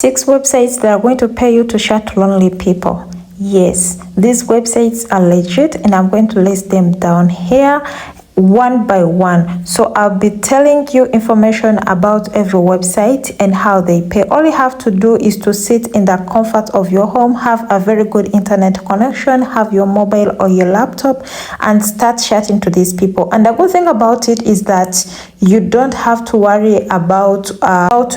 6 websites that are going to pay you to chat to lonely people. Yes, these websites are legit and I'm going to list them down here one by one. So I'll be telling you information about every website and how they pay. All you have to do is to sit in the comfort of your home, have a very good internet connection, have your mobile or your laptop, and start chatting to these people. And the good thing about it is that you don't have to worry about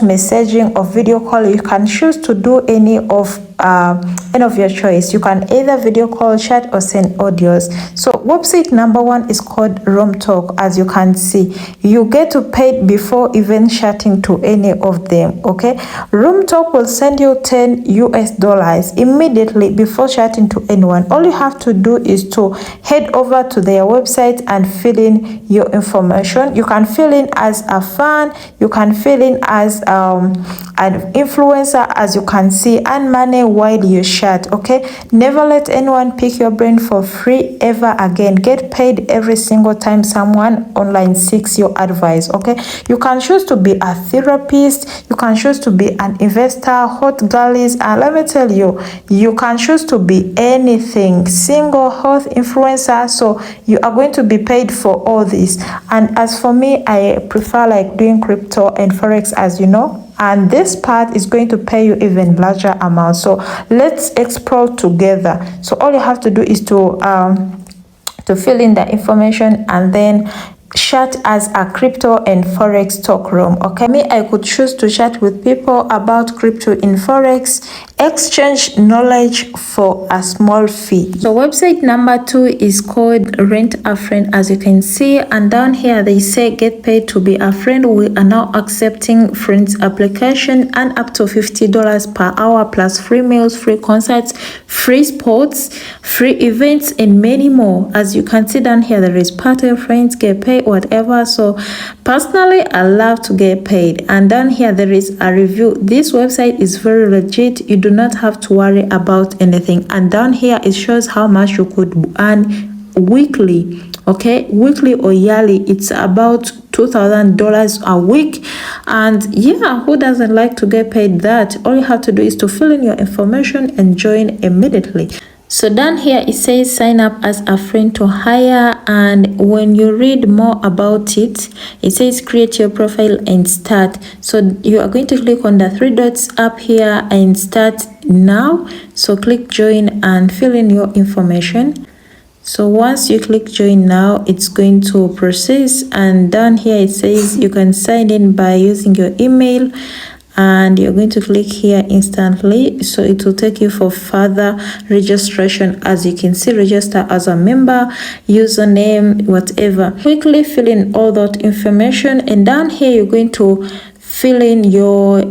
messaging or video call. You can choose to do any of your choice. You can either video call, chat, or send audios. So website number 1 is called Room Talk. As you can see, you get to pay before even chatting to any of them. Okay, Room Talk will send you $10 immediately before chatting to anyone. All you have to do is to head over to their website and fill in your information. You can fill in as a fan, you can fill in as an influencer, as you can see, and money while you chat. Okay, never let anyone pick your brain for free ever again. Get paid every single time someone online seeks your advice. Okay, you can choose to be a therapist, you can choose to be an investor, hot girlies, and let me tell you, you can choose to be anything, single, health, influencer. So you are going to be paid for all this. And as for me, I prefer like doing crypto and forex, as you know, and this part is going to pay you even larger amounts. So let's explore together. So all you have to do is to fill in the information and then chat as a crypto and forex talk room. Okay, me, I could choose to chat with people about crypto in forex, exchange knowledge for a small fee. So website number 2 is called Rent a Friend, as you can see, and down here they say get paid to be a friend. We are now accepting friends application and up to $50 per hour plus free meals, free concerts, free sports, free events, and many more. As you can see down here, there is party, friends get paid, whatever. So personally, I love to get paid. And down here there is a review. This website is very legit. You do not have to worry about anything. And down here it shows how much you could earn weekly. Okay, weekly or yearly, it's about $2,000 a week. And yeah, who doesn't like to get paid that? All you have to do is to fill in your information and join immediately. So down here it says sign up as a friend to hire, and when you read more about it, it says create your profile and start. So you are going to click on the 3 dots up here and start now. So click join and fill in your information. So once you click join now, it's going to process, and down here it says you can sign in by using your email, and you're going to click here instantly. So it will take you for further registration. As you can see, register as a member, username, whatever. Quickly fill in all that information, and down here you're going to fill in your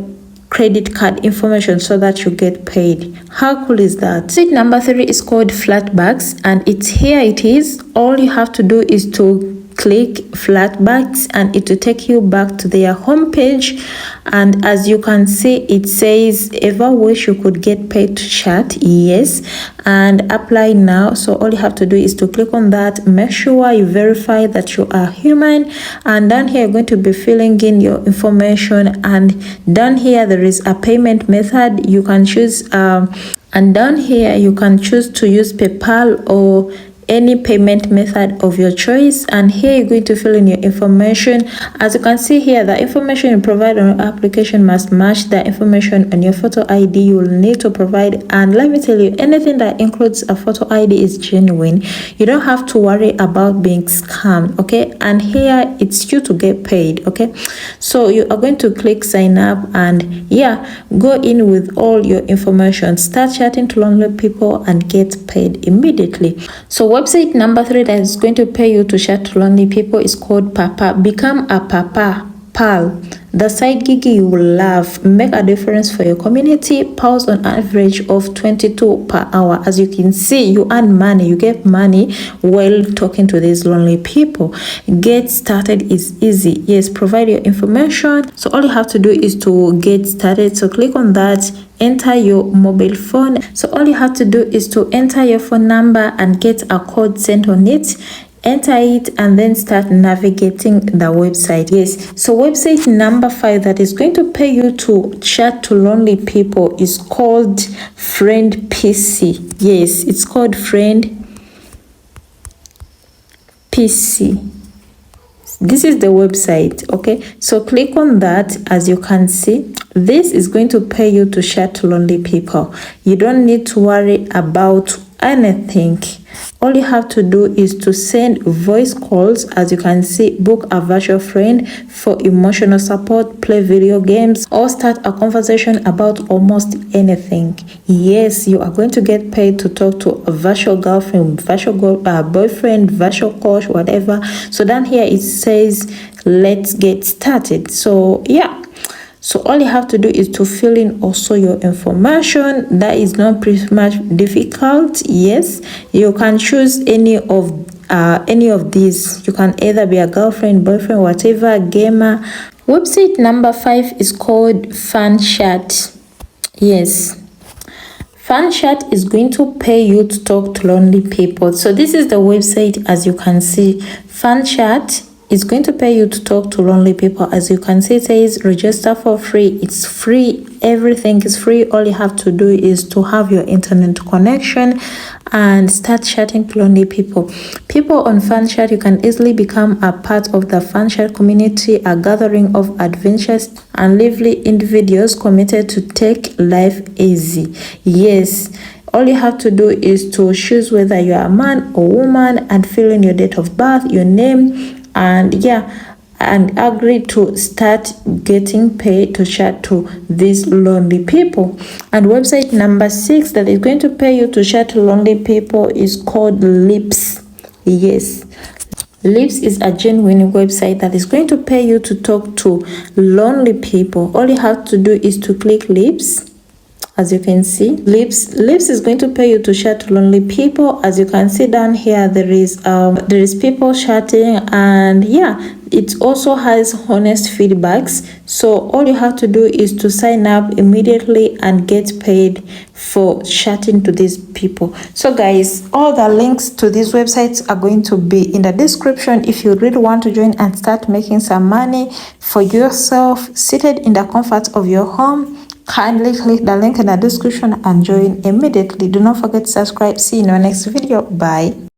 credit card information so that you get paid. How cool is that? Site number 3 is called FlirtBucks, and it's here it is. All you have to do is to click FlirtBucks and it will take you back to their homepage. And as you can see, it says ever wish you could get paid to chat? Yes, and apply now. So all you have to do is to click on that. Make sure you verify that you are human, and down here you're going to be filling in your information, and down here there is a payment method you can choose, and down here you can choose to use PayPal or any payment method of your choice. And here you're going to fill in your information. As you can see here, the information you provide on your application must match the information on your photo ID you will need to provide. And let me tell you, anything that includes a photo ID is genuine. You don't have to worry about being scammed. Okay, and here it's you to get paid. Okay, so you are going to click sign up, and yeah, go in with all your information, start chatting to lonely people and get paid immediately. So website number 3 that is going to pay you to chat to lonely people is called Papa. Become a Papa Pal. The side gig you will love. Make a difference for your community. Pals on average of 22 per hour. As you can see, you earn money. You get money while talking to these lonely people. Get started is easy. Yes, provide your information. So all you have to do is to get started. So click on that. Enter your mobile phone. So all you have to do is to enter your phone number and get a code sent on it. enter it, and then start navigating the website. Yes, so website number 5 that is going to pay you to chat to lonely people is called FriendPC. Yes, it's called FriendPC. This is the website. Okay, so click on that. As you can see, this is going to pay you to chat to lonely people. You don't need to worry about anything. All you have to do is to send voice calls. As you can see, book a virtual friend for emotional support, play video games, or start a conversation about almost anything. Yes, you are going to get paid to talk to a virtual girlfriend, virtual boyfriend, virtual coach, whatever. So down here it says let's get started. So yeah, so all you have to do is to fill in also your information. That is not pretty much difficult. Yes, you can choose any of these. You can either be a girlfriend, boyfriend, whatever, gamer. Website number 5 is called FunChat. Yes, FunChat is going to pay you to talk to lonely people. So this is the website. As you can see, FunChat is going to pay you to talk to lonely people. As you can see, it says register for free. It's free. Everything is free. All you have to do is to have your internet connection and start chatting to lonely people. People on FunChat, you can easily become a part of the FunChat community, a gathering of adventurous and lively individuals committed to take life easy. Yes, all you have to do is to choose whether you are a man or woman and fill in your date of birth, your name, and yeah, and agree to start getting paid to chat to these lonely people. And website number 6 that is going to pay you to chat to lonely people is called Lipsi. Yes, Lipsi is a genuine website that is going to pay you to talk to lonely people. All you have to do is to click Lipsi. As you can see, Lipsi is going to pay you to chat to lonely people. As you can see down here, there is people chatting, and yeah, it also has honest feedbacks. So all you have to do is to sign up immediately and get paid for chatting to these people. So guys, all the links to these websites are going to be in the description. If you really want to join and start making some money for yourself, seated in the comfort of your home, kindly click the link in the description and join immediately. Do not forget to subscribe. See you in our next video. Bye.